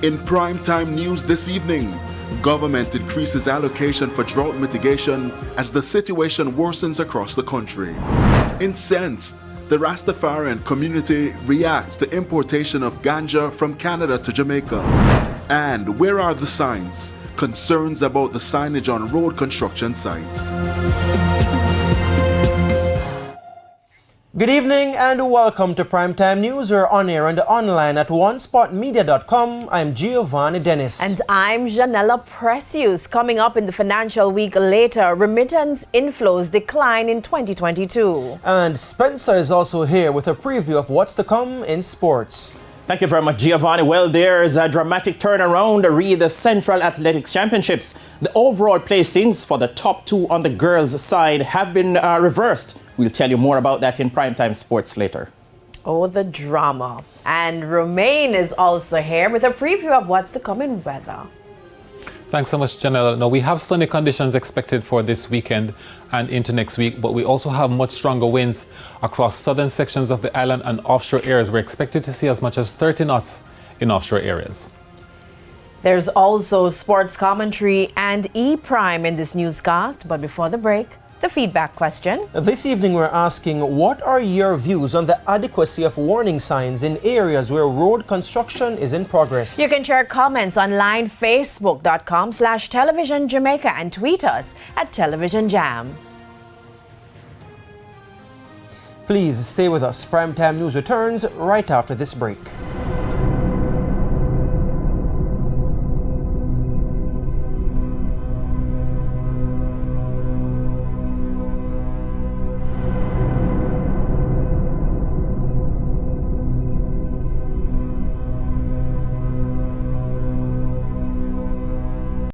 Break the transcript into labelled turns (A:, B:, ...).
A: In primetime news this evening, government increases allocation for drought mitigation as the situation worsens across the country. Incensed, the Rastafarian community reacts to importation of ganja from Canada to Jamaica. And where are the signs? Concerns about the signage on road construction sites.
B: Good evening and welcome to Primetime News. We're on air and online at onespotmedia.com. I'm Giovanni Dennis.
C: And I'm Janella Precious. Coming up in the financial week later, remittance inflows decline in 2022.
B: And Spencer is also here with a preview of what's to come in sports.
D: Thank you very much, Giovanni. Well, there's a dramatic turnaround re the Central Athletics Championships. The overall placings for the top two on the girls' side have been reversed. We'll tell you more about that in Primetime Sports later.
C: Oh, the drama. And Romain is also here with a preview of what's to come in weather.
E: Thanks so much, Janelle. Now, we have sunny conditions expected for this weekend and into next week, but we also have much stronger winds across southern sections of the island and offshore areas. We're expected to see as much as 30 knots in offshore areas.
C: There's also sports commentary and E-Prime in this newscast, but before the break, the feedback question.
B: This evening we're asking, what are your views on the adequacy of warning signs in areas where road construction is in progress?
C: You can share comments online, facebook.com/Television Jamaica, and tweet us at Television Jam.
B: Please stay with us. Primetime News returns right after this break.